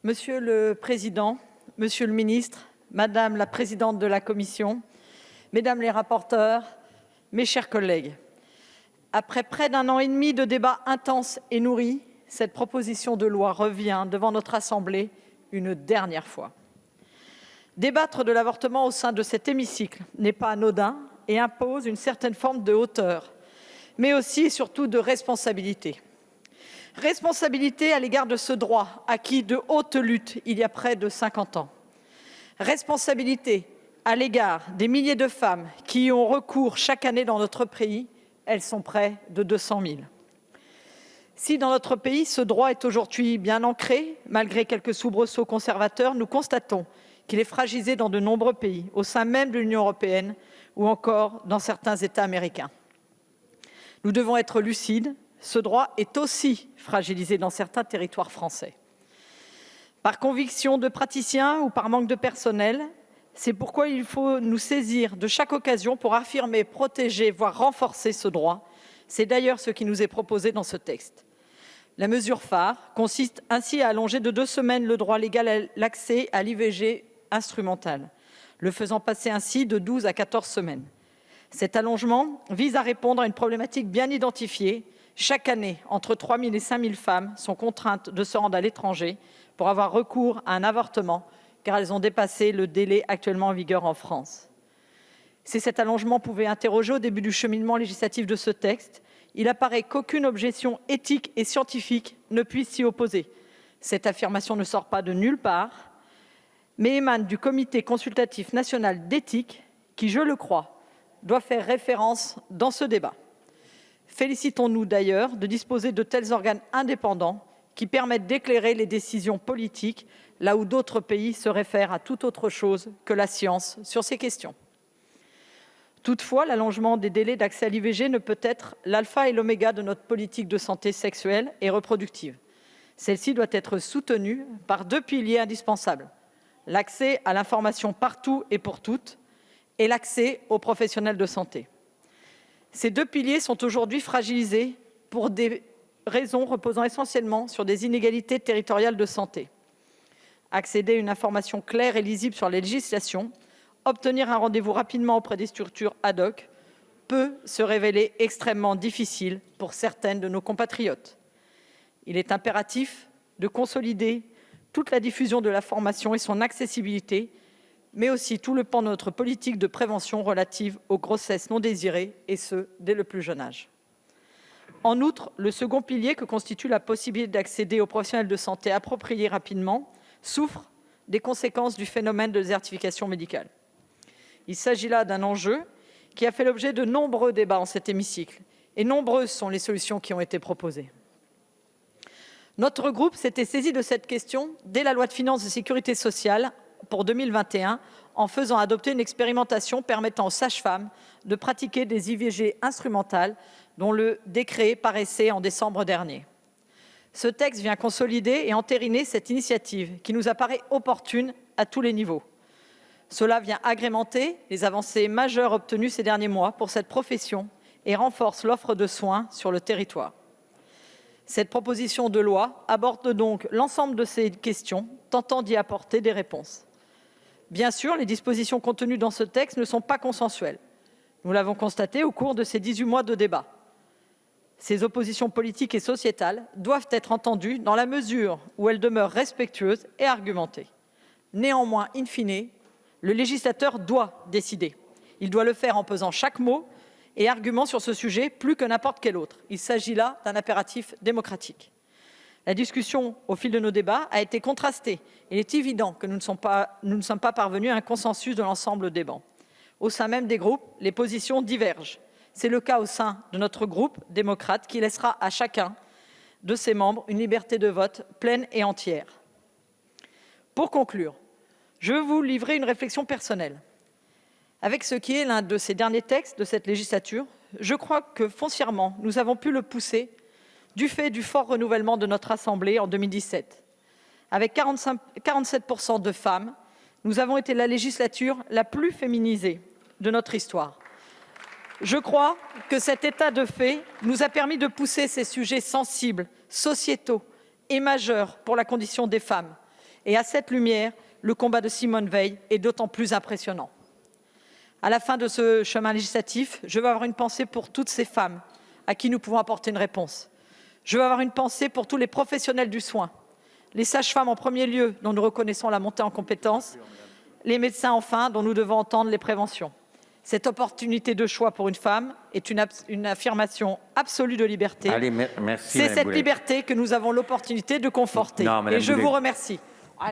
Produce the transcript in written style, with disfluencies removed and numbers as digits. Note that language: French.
Monsieur le Président, Monsieur le Ministre, Madame la Présidente de la Commission, Mesdames les rapporteurs, mes chers collègues, après près d'un an et demi de débats intenses et nourris, cette proposition de loi revient devant notre Assemblée une dernière fois. Débattre de l'avortement au sein de cet hémicycle n'est pas anodin et impose une certaine forme de hauteur, mais aussi et surtout de responsabilité. Responsabilité à l'égard de ce droit acquis de haute lutte il y a près de 50 ans. Responsabilité à l'égard des milliers de femmes qui y ont recours chaque année dans notre pays. Elles sont près de 200 000. Si dans notre pays, ce droit est aujourd'hui bien ancré, malgré quelques soubresauts conservateurs, nous constatons qu'il est fragilisé dans de nombreux pays, au sein même de l'Union européenne ou encore dans certains États américains. Nous devons être lucides. Ce droit est aussi fragilisé dans certains territoires français. Par conviction de praticiens ou par manque de personnel, c'est pourquoi il faut nous saisir de chaque occasion pour affirmer, protéger, voire renforcer ce droit. C'est d'ailleurs ce qui nous est proposé dans ce texte. La mesure phare consiste ainsi à allonger de 2 semaines le droit légal à l'accès à l'IVG instrumentale, le faisant passer ainsi de 12 à 14 semaines. Cet allongement vise à répondre à une problématique bien identifiée. Chaque année, entre 3 000 et 5 000 femmes sont contraintes de se rendre à l'étranger pour avoir recours à un avortement, car elles ont dépassé le délai actuellement en vigueur en France. Si cet allongement pouvait interroger au début du cheminement législatif de ce texte, il apparaît qu'aucune objection éthique et scientifique ne puisse s'y opposer. Cette affirmation ne sort pas de nulle part, mais émane du Comité consultatif national d'éthique qui, je le crois, doit faire référence dans ce débat. Félicitons-nous d'ailleurs de disposer de tels organes indépendants qui permettent d'éclairer les décisions politiques, là où d'autres pays se réfèrent à toute autre chose que la science sur ces questions. Toutefois, l'allongement des délais d'accès à l'IVG ne peut être l'alpha et l'oméga de notre politique de santé sexuelle et reproductive. Celle-ci doit être soutenue par 2 piliers indispensables: l'accès à l'information partout et pour toutes et l'accès aux professionnels de santé. Ces 2 piliers sont aujourd'hui fragilisés pour des raisons reposant essentiellement sur des inégalités territoriales de santé. Accéder à une information claire et lisible sur les législations, obtenir un rendez-vous rapidement auprès des structures ad hoc peut se révéler extrêmement difficile pour certaines de nos compatriotes. Il est impératif de consolider toute la diffusion de la formation et son accessibilité, mais aussi tout le pan de notre politique de prévention relative aux grossesses non désirées, et ce, dès le plus jeune âge. En outre, le second pilier que constitue la possibilité d'accéder aux professionnels de santé appropriés rapidement souffre des conséquences du phénomène de désertification médicale. Il s'agit là d'un enjeu qui a fait l'objet de nombreux débats en cet hémicycle, et nombreuses sont les solutions qui ont été proposées. Notre groupe s'était saisi de cette question dès la loi de finances de sécurité sociale pour 2021, en faisant adopter une expérimentation permettant aux sages-femmes de pratiquer des IVG instrumentales, dont le décret paraissait en décembre dernier. Ce texte vient consolider et entériner cette initiative qui nous apparaît opportune à tous les niveaux. Cela vient agrémenter les avancées majeures obtenues ces derniers mois pour cette profession et renforce l'offre de soins sur le territoire. Cette proposition de loi aborde donc l'ensemble de ces questions, tentant d'y apporter des réponses. Bien sûr, les dispositions contenues dans ce texte ne sont pas consensuelles. Nous l'avons constaté au cours de ces 18 mois de débat. Ces oppositions politiques et sociétales doivent être entendues dans la mesure où elles demeurent respectueuses et argumentées. Néanmoins, in fine, le législateur doit décider. Il doit le faire en pesant chaque mot et argument sur ce sujet plus que n'importe quel autre. Il s'agit là d'un impératif démocratique. La discussion au fil de nos débats a été contrastée. Il est évident que nous ne sommes pas parvenus à un consensus de l'ensemble des bancs. Au sein même des groupes, les positions divergent. C'est le cas au sein de notre groupe démocrate qui laissera à chacun de ses membres une liberté de vote pleine et entière. Pour conclure, je veux vous livrer une réflexion personnelle. Avec ce qui est l'un de ces derniers textes de cette législature, je crois que foncièrement, nous avons pu le pousser du fait du fort renouvellement de notre Assemblée en 2017. Avec 47% de femmes, nous avons été la législature la plus féminisée de notre histoire. Je crois que cet état de fait nous a permis de pousser ces sujets sensibles, sociétaux et majeurs pour la condition des femmes, Et à cette lumière, le combat de Simone Veil est d'autant plus impressionnant. À la fin de ce chemin législatif, je veux avoir une pensée pour toutes ces femmes à qui nous pouvons apporter une réponse. Je veux avoir une pensée pour tous les professionnels du soin, les sages-femmes en premier lieu, dont nous reconnaissons la montée en compétences, les médecins enfin, dont nous devons entendre les préventions. Cette opportunité de choix pour une femme est une affirmation absolue de liberté. Allez, merci. C'est cette liberté que nous avons l'opportunité de conforter. Non, et je vous remercie.